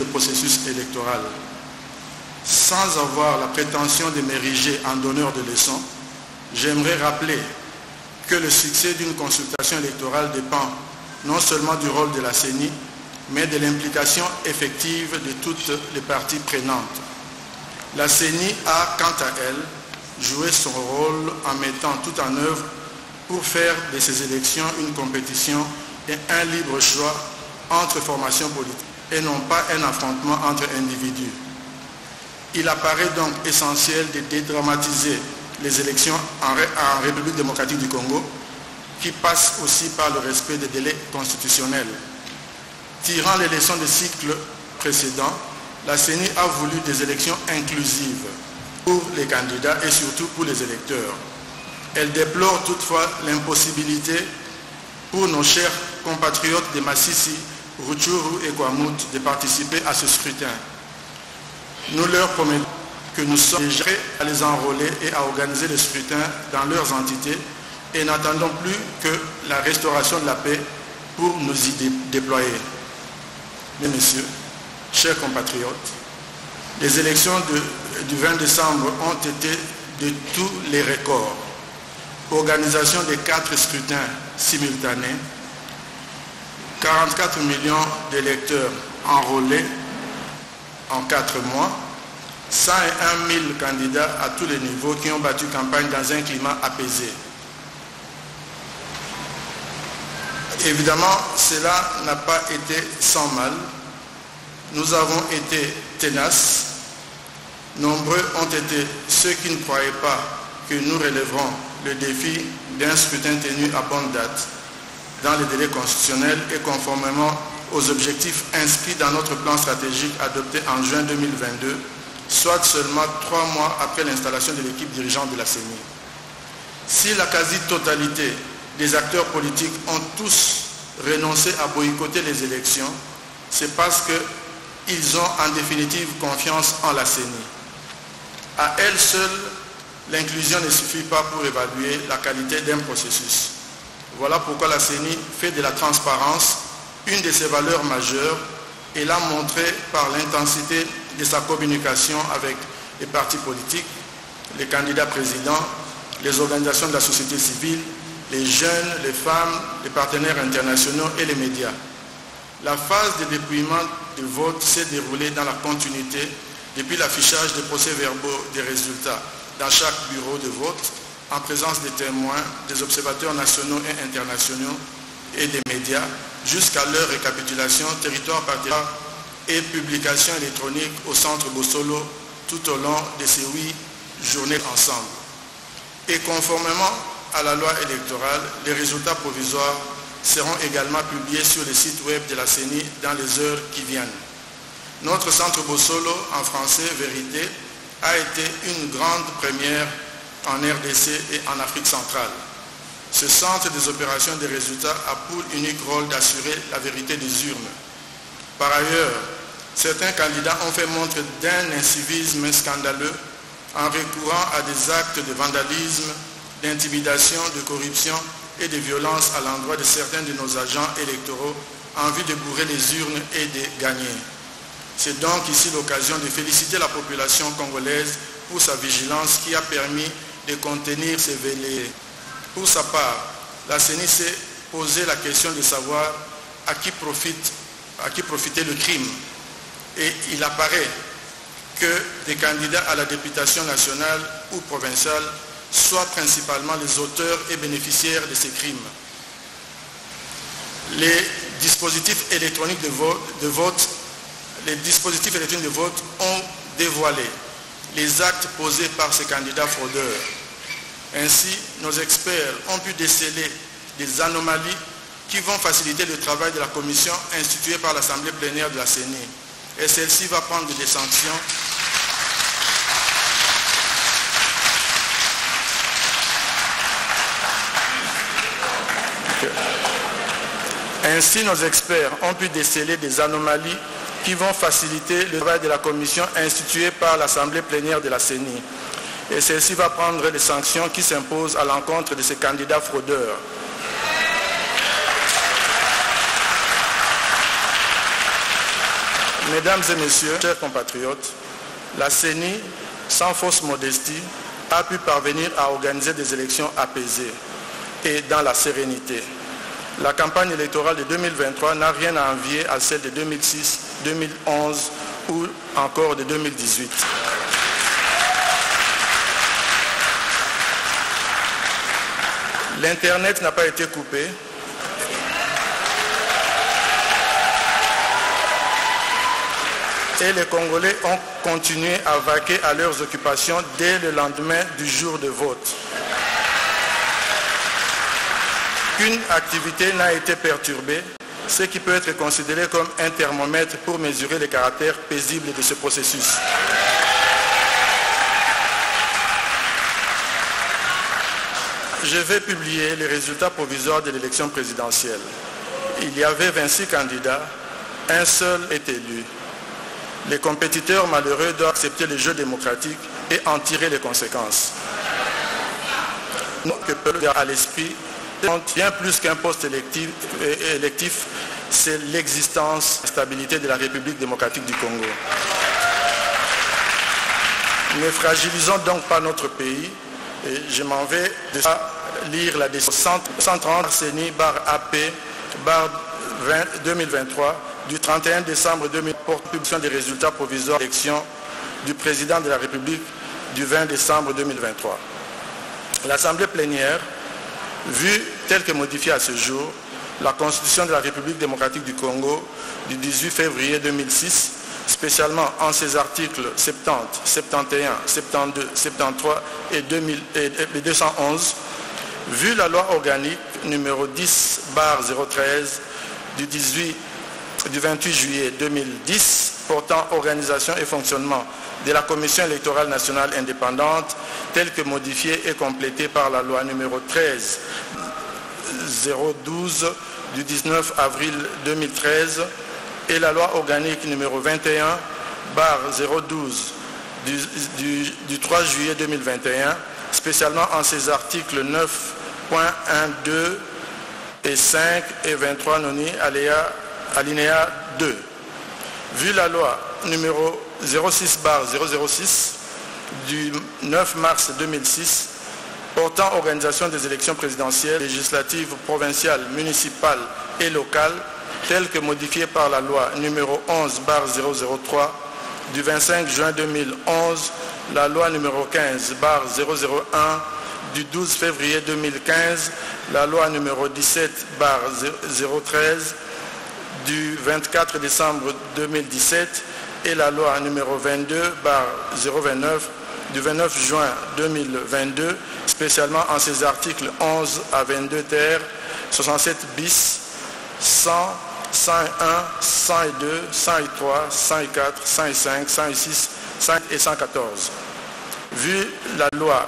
le processus électoral. Sans avoir la prétention de m'ériger en donneur de leçons, j'aimerais rappeler que le succès d'une consultation électorale dépend non seulement du rôle de la CENI, mais de l'implication effective de toutes les parties prenantes. La CENI a, quant à elle, joué son rôle en mettant tout en œuvre pour faire de ces élections une compétition et un libre choix entre formations politiques et non pas un affrontement entre individus. Il apparaît donc essentiel de dédramatiser les élections en République démocratique du Congo, qui passent aussi par le respect des délais constitutionnels. Tirant les leçons des cycles précédents, la CENI a voulu des élections inclusives pour les candidats et surtout pour les électeurs. Elle déplore toutefois l'impossibilité pour nos chers compatriotes de Massissi, Rutshuru et Kwamut de participer à ce scrutin. Nous leur promettons que nous sommes déjà prêts à les enrôler et à organiser le scrutin dans leurs entités et n'attendons plus que la restauration de la paix pour nous y déployer. Mesdames et messieurs, chers compatriotes, les élections du 20 décembre ont été de tous les records. Organisation des 4 scrutins simultanés, 44 millions d'électeurs enrôlés en 4 mois, 101 000 candidats à tous les niveaux qui ont battu campagne dans un climat apaisé. Évidemment, cela n'a pas été sans mal. Nous avons été tenaces. Nombreux ont été ceux qui ne croyaient pas que nous relèverons le défi d'un scrutin tenu à bonne date, dans les délais constitutionnels et conformément aux objectifs inscrits dans notre plan stratégique adopté en juin 2022, soit seulement 3 mois après l'installation de l'équipe dirigeante de la CENI. Si la quasi-totalité des acteurs politiques ont tous renoncé à boycotter les élections, c'est parce qu'ils ont en définitive confiance en la CENI. À elle seule, l'inclusion ne suffit pas pour évaluer la qualité d'un processus. Voilà pourquoi la CENI fait de la transparence une de ses valeurs majeures et l'a montré par l'intensité de sa communication avec les partis politiques, les candidats présidents, les organisations de la société civile, les jeunes, les femmes, les partenaires internationaux et les médias. La phase de dépouillement du vote s'est déroulée dans la continuité depuis l'affichage des procès-verbaux des résultats dans chaque bureau de vote, en présence des témoins, des observateurs nationaux et internationaux et des médias, jusqu'à leur récapitulation territoire par territoire et publication électronique au centre Bossolo tout au long de ces 8 journées ensemble. Et conformément à la loi électorale, les résultats provisoires seront également publiés sur le site web de la CENI dans les heures qui viennent. Notre centre Bossolo, en français Vérité, a été une grande première en RDC et en Afrique centrale. Ce centre des opérations des résultats a pour unique rôle d'assurer la vérité des urnes. Par ailleurs, certains candidats ont fait montre d'un incivisme scandaleux en recourant à des actes de vandalisme, d'intimidation, de corruption et de violence à l'endroit de certains de nos agents électoraux en vue de bourrer les urnes et de gagner. C'est donc ici l'occasion de féliciter la population congolaise pour sa vigilance qui a permis de contenir ces vélés. Pour sa part, la CENI s'est posé la question de savoir à qui profitait le crime. Et il apparaît que des candidats à la députation nationale ou provinciale soient principalement les auteurs et bénéficiaires de ces crimes. Les dispositifs électroniques de vote ont dévoilé les actes posés par ces candidats fraudeurs. Ainsi, nos experts ont pu déceler des anomalies qui vont faciliter le travail de la commission instituée par l'Assemblée plénière de la CENI. Et celle-ci va prendre des sanctions Ainsi, nos experts ont pu déceler des anomalies qui vont faciliter le travail de la commission instituée par l'Assemblée plénière de la CENI. Et celle-ci va prendre les sanctions qui s'imposent à l'encontre de ces candidats fraudeurs. Mesdames et messieurs, chers compatriotes, la CENI, sans fausse modestie, a pu parvenir à organiser des élections apaisées et dans la sérénité. La campagne électorale de 2023 n'a rien à envier à celle de 2006, 2011 ou encore de 2018. L'Internet n'a pas été coupé. Et les Congolais ont continué à vaquer à leurs occupations dès le lendemain du jour de vote. Qu'une activité n'a été perturbée, ce qui peut être considéré comme un thermomètre pour mesurer le caractère paisible de ce processus. Je vais publier les résultats provisoires de l'élection présidentielle. Il y avait 26 candidats, un seul est élu. Les compétiteurs malheureux doivent accepter le jeu démocratique et en tirer les conséquences. Nous que peuple à l'esprit, bien plus qu'un poste électif, c'est l'existence et la stabilité de la République démocratique du Congo. Ne fragilisons donc pas notre pays. Et je m'en vais de lire la décision 130 CENI/AP/2023 du 31 décembre 2000 pour publication des résultats provisoires de l'élection du président de la République du 20 décembre 2023. L'Assemblée plénière, vue telle que modifiée à ce jour, la Constitution de la République démocratique du Congo du 18 février 2006, spécialement en ses articles 70, 71, 72, 73 et 211, vu la loi organique numéro 10/013 du 28 juillet 2010 portant organisation et fonctionnement de la Commission électorale nationale indépendante telle que modifiée et complétée par la loi numéro 13/012 du 19 avril 2013 et la loi organique numéro 21/012 du 3 juillet 2021, spécialement en ses articles 9.1, 2 et 5 et 23 noni alinéa 2. Vu la loi numéro 06/006 du 9 mars 2006 portant organisation des élections présidentielles, législatives, provinciales, municipales et locales, telle que modifiée par la loi numéro 11/003 du 25 juin 2011, la loi numéro 15/001 du 12 février 2015, la loi numéro 17/013 du 24 décembre 2017 et la loi numéro 22/029 du 29 juin 2022, spécialement en ses articles 11 à 22 ter, 67 bis, 100, 101, 102, 103, 104, 105, 106, 100 et 114. Vu la loi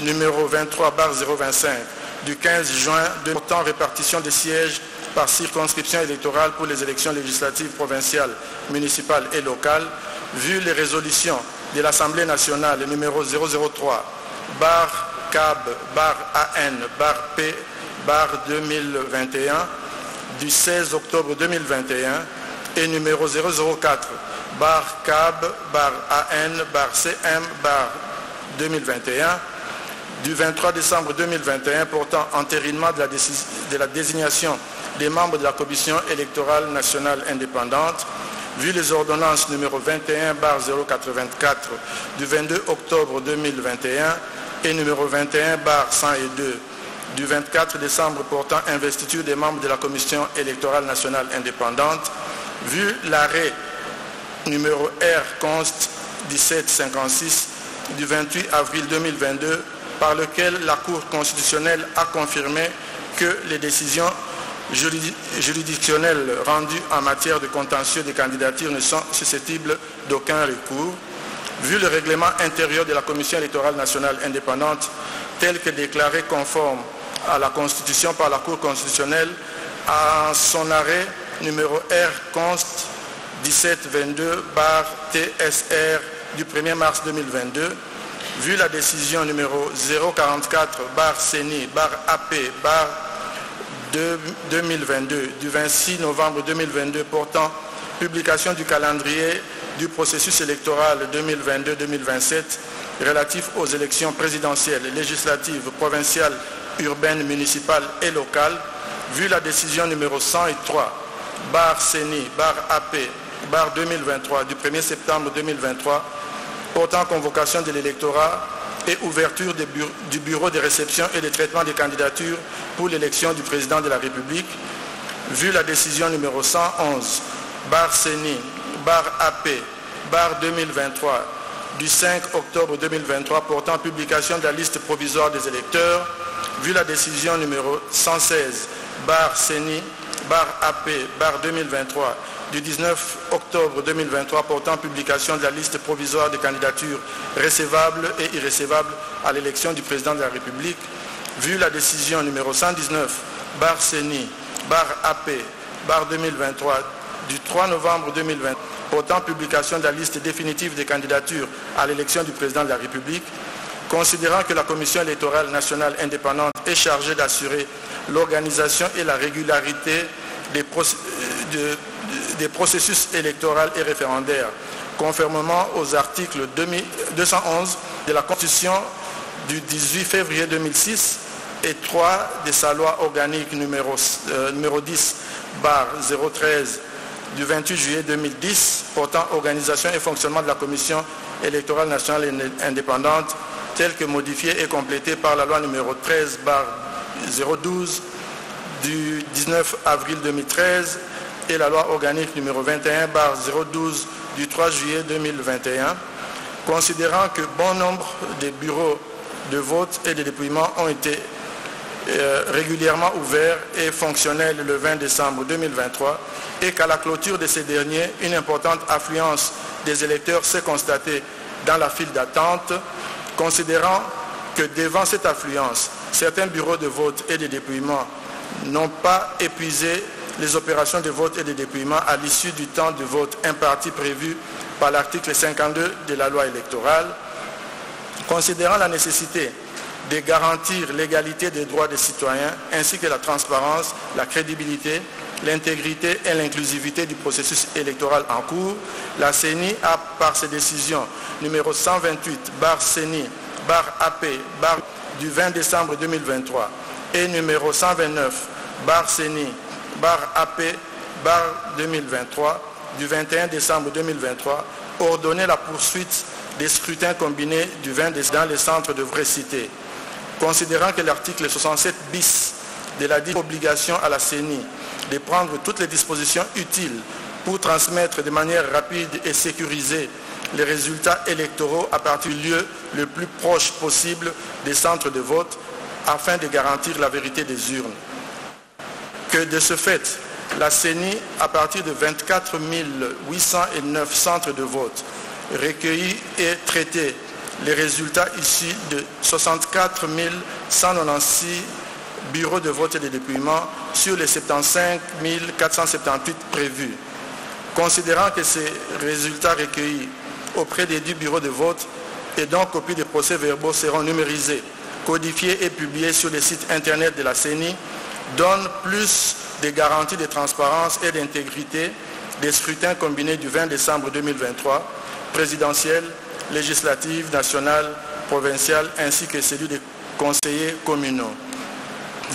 numéro 23/025 du 15 juin portant répartition des sièges par circonscription électorale pour les élections législatives provinciales, municipales et locales, vu les résolutions de l'Assemblée nationale numéro 003/CAB/AN/P/2021 du 16 octobre 2021 et numéro 004/CAB/AN/CM/2021 du 23 décembre 2021 portant entérinement de la désignation des membres de la Commission électorale nationale indépendante, vu les ordonnances numéro 21/084 du 22 octobre 2021 et numéro 21/102 du 24 décembre portant investiture des membres de la Commission électorale nationale indépendante, vu l'arrêt numéro R const 1756 du 28 avril 2022 par lequel la Cour constitutionnelle a confirmé que les décisions juridictionnelles rendues en matière de contentieux des candidatures ne sont susceptibles d'aucun recours, vu le règlement intérieur de la Commission électorale nationale indépendante tel que déclaré conforme à la Constitution par la Cour constitutionnelle à son arrêt numéro R const 1722/TSR du 1er mars 2022, vu la décision numéro 044/CENI/AP/2022 du 26 novembre 2022 portant publication du calendrier du processus électoral 2022-2027 relatif aux élections présidentielles, législatives, provinciales, urbaines, municipales et locales, vu la décision numéro 103, CENI, AP, 2023, du 1er septembre 2023, portant convocation de l'électorat et ouverture du bureau de réception et de traitement des candidatures pour l'élection du président de la République, vu la décision numéro 111, CENI, AP, 2023, du 5 octobre 2023, portant publication de la liste provisoire des électeurs, vu la décision numéro 116, CENI, AP, 2023, du 19 octobre 2023, portant publication de la liste provisoire des candidatures recevables et irrecevables à l'élection du président de la République, vu la décision numéro 119, CENI, AP, 2023, du 3 novembre 2020, portant publication de la liste définitive des candidatures à l'élection du président de la République, considérant que la Commission électorale nationale indépendante est chargée d'assurer l'organisation et la régularité des processus électoraux et référendaires, conformément aux articles 211 de la Constitution du 18 février 2006 et 3 de sa loi organique numéro 10/013 du 28 juillet 2010 portant organisation et fonctionnement de la Commission électorale nationale indépendante telle que modifiée et complétée par la loi numéro 13/012 du 19 avril 2013 et la loi organique numéro 21/012 du 3 juillet 2021, considérant que bon nombre des bureaux de vote et de dépouillement ont été régulièrement ouverts et fonctionnels le 20 décembre 2023 et qu'à la clôture de ces derniers, une importante affluence des électeurs s'est constatée dans la file d'attente, considérant que devant cette affluence, certains bureaux de vote et de dépouillement n'ont pas épuisé les opérations de vote et de dépouillement à l'issue du temps de vote imparti prévu par l'article 52 de la loi électorale, considérant la nécessité de garantir l'égalité des droits des citoyens ainsi que la transparence, la crédibilité, l'intégrité et l'inclusivité du processus électoral en cours, la CENI a, par ses décisions numéro 128, CENI, AP, du 20 décembre 2023 et numéro 129, CENI, AP, 2023, du 21 décembre 2023, ordonné la poursuite des scrutins combinés du 20 décembre dans les centres de vraie cité. Considérant que l'article 67 bis de la dite obligation à la CENI de prendre toutes les dispositions utiles pour transmettre de manière rapide et sécurisée les résultats électoraux à partir du lieu le plus proche possible des centres de vote afin de garantir la vérité des urnes. Que de ce fait, la CENI, à partir de 24 809 centres de vote, recueillit et traité les résultats issus de 64 196 bureaux de vote et de dépouillement sur les 75 478 prévus. Considérant que ces résultats recueillis auprès des 10 bureaux de vote et dont copie des procès-verbaux seront numérisés, codifiés et publiés sur le site internet de la CENI, donne plus de garanties de transparence et d'intégrité des scrutins combinés du 20 décembre 2023, présidentiel, législative, nationale, provinciale, ainsi que celui des conseillers communaux.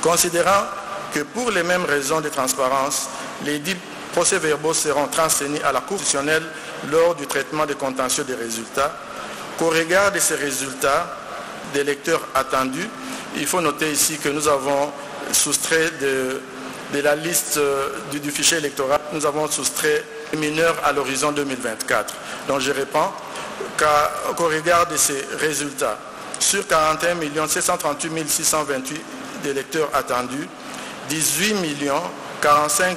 Considérant que pour les mêmes raisons de transparence, les 10 procès-verbaux seront transmis à la Cour constitutionnelle lors du traitement des contentieux des résultats, qu'au regard de ces résultats des lecteurs attendus, il faut noter ici que nous avons soustrait de la liste du fichier électoral, nous avons soustrait les mineurs à l'horizon 2024. Donc je réponds qu'au regard de ces résultats, sur 41 738 628 d'électeurs attendus, 18 45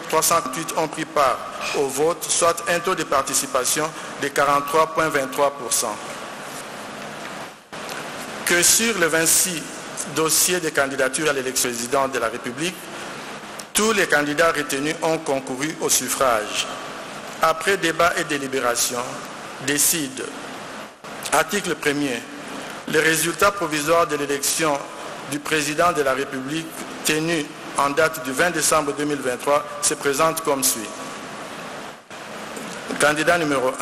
308 ont pris part au vote, soit un taux de participation de 43,23%. Que sur les 26 dossiers de candidature à l'élection présidente de la République, tous les candidats retenus ont concouru au suffrage. Après débat et délibération, décide, article 1er, les résultats provisoires de l'élection du président de la République tenue en date du 20 décembre 2023 se présentent comme suit. Candidat numéro 1,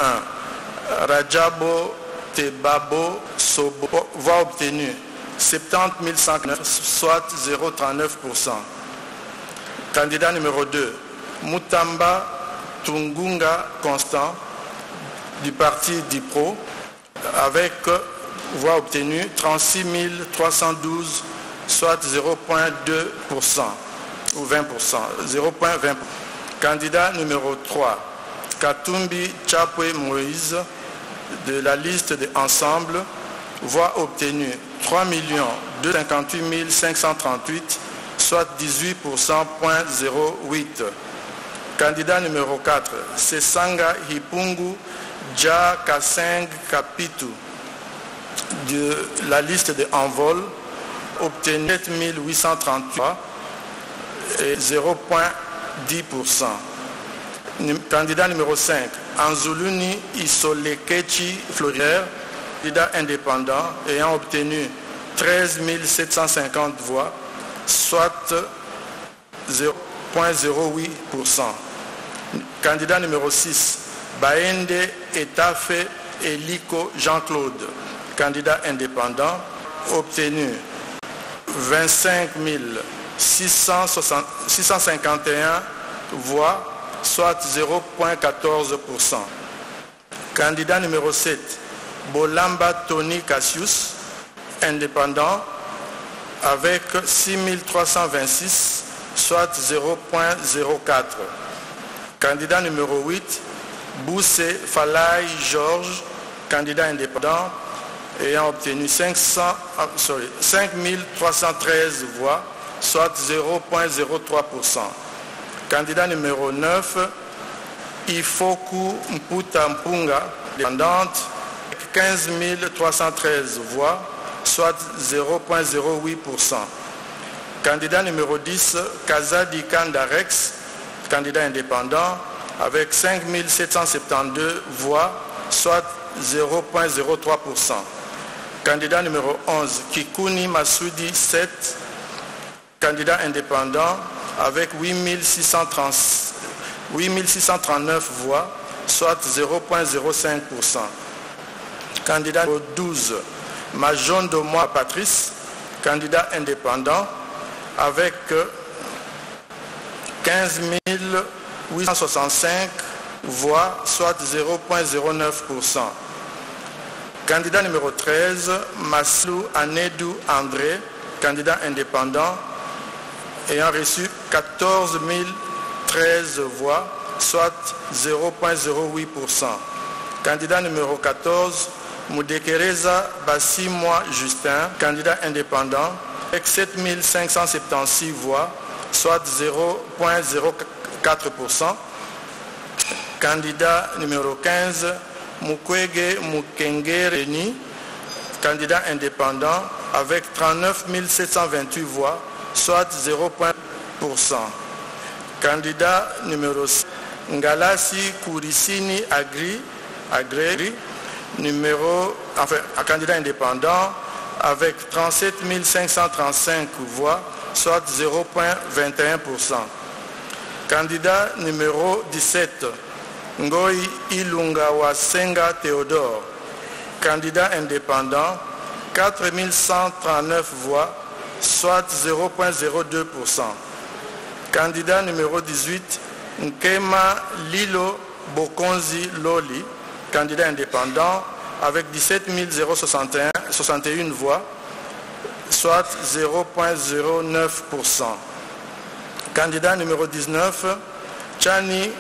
Rajabo Tebabo Sobo, voix obtenue 70 109, soit 0,39%. Candidat numéro 2, Mutamba Tungunga Constant, du parti DIPRO, avec voix obtenue 36 312, soit 0,2% ou 20%, 0,20%. Candidat numéro 3, Katumbi Chapwe Moïse, de la liste de Ensemble, voix obtenue 3 258 538, soit 18%,08%. Candidat numéro 4, Sesanga Hipungu Dja Kaseng Kapitu, de la liste de Envol, obtenu 7 833 et 0,10%. Candidat numéro 5, Anzuluni Isolekechi Florière, candidat indépendant ayant obtenu 13 750 voix, soit 0,08%. Candidat numéro 6, Baende Etafe Eliko Jean-Claude, candidat indépendant, obtenu 25 651 voix, soit 0,14%. Candidat numéro 7, Bolamba Tony Cassius, indépendant, avec 6 326, soit 0,04%. Candidat numéro 8, Boussé Falay Georges, candidat indépendant, ayant obtenu 5 313 voix, soit 0,03%. Candidat numéro 9, Ifoku Mputa Mpunga, indépendante, 15 313 voix, soit 0,08%. Candidat numéro 10, Kazadi Kandarex, candidat indépendant, avec 5 772 voix, soit 0,03%. Candidat numéro 11, Kikuni Massoudi 7, candidat indépendant, avec 8 639 voix, soit 0,05%. Candidat numéro 12, Majondo Moi Patrice, candidat indépendant, avec 15 865 voix, soit 0,09%. Candidat numéro 13, Maslou Anedou André, candidat indépendant, ayant reçu 14 013 voix, soit 0,08%. Candidat numéro 14, Moudekereza Bassimwa Justin, candidat indépendant, avec 7 576 voix, soit 0,04%. Candidat numéro 15, Mukwege Mukengereni, candidat indépendant, avec 39 728 voix, soit 0,1%. Candidat numéro 6, Ngalasi Kourisini Agri, candidat indépendant, avec 37 535 voix, soit 0,21%. Candidat numéro 17, Ngoi Ilunga Wasenga Théodore, candidat indépendant, 4 139 voix, soit 0,02%. Candidat numéro 18, Nkema Lilo Bokonzi Loli, candidat indépendant, avec 17 061 voix, soit 0,09%. Candidat numéro 19, Chani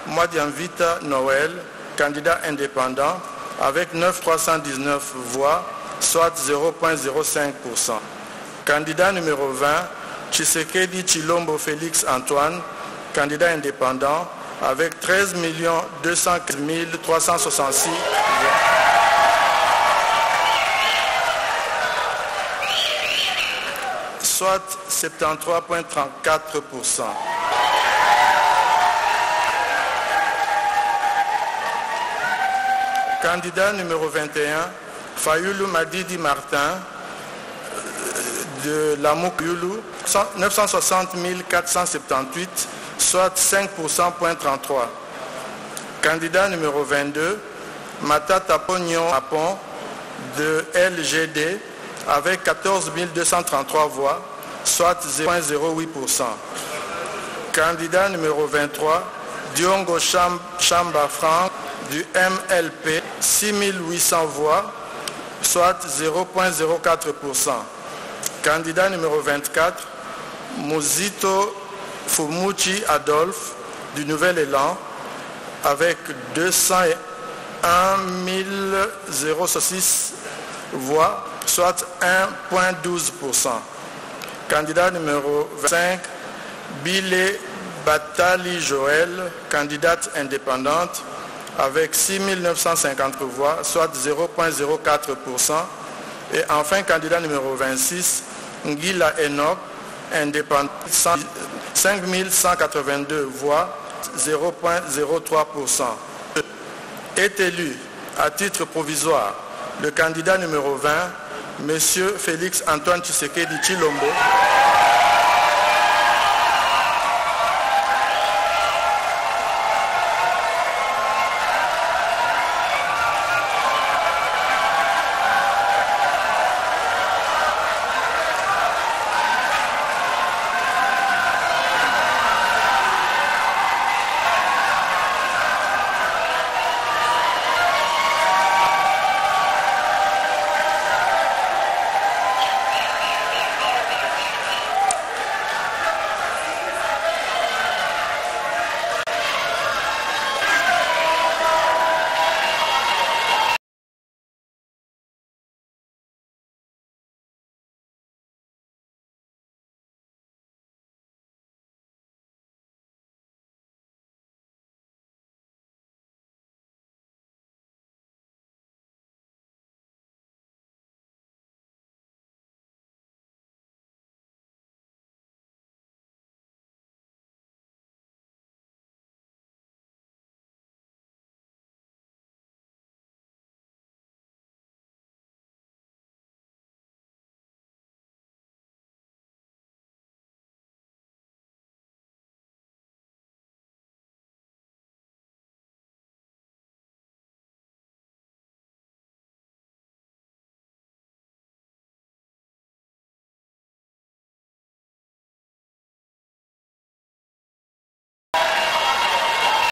Mwadianvita Noël, candidat indépendant, avec 9 319 voix, soit 0,05%. Candidat numéro 20, Tshisekedi Chilombo Félix Antoine, candidat indépendant, avec 13 215 366 voix. Soit 73,34%. Candidat numéro 21, Fayulu Madidi Martin, de Lamouk Yulu, 960 478, soit 5,33%. Candidat numéro 22, Matata Pognon Apon de LGD avec 14 233 voix, soit 0,08%. Candidat numéro 23, Diongo Chamba Franck du MLP, 6 800 voix, soit 0,04%. Candidat numéro 24, Muzito Fumuchi Adolphe du Nouvel Élan avec 201 006 voix, soit 1,12%. Candidat numéro 25, Bilé Batali Joël, candidate indépendante, avec 6 950 voix, soit 0,04%. Et enfin, candidat numéro 26, Ngila Enoch, indépendant, 5 182 voix, 0,03%. Est élu à titre provisoire le candidat numéro 20, M. Félix Antoine Tshisekedi Tshilombo,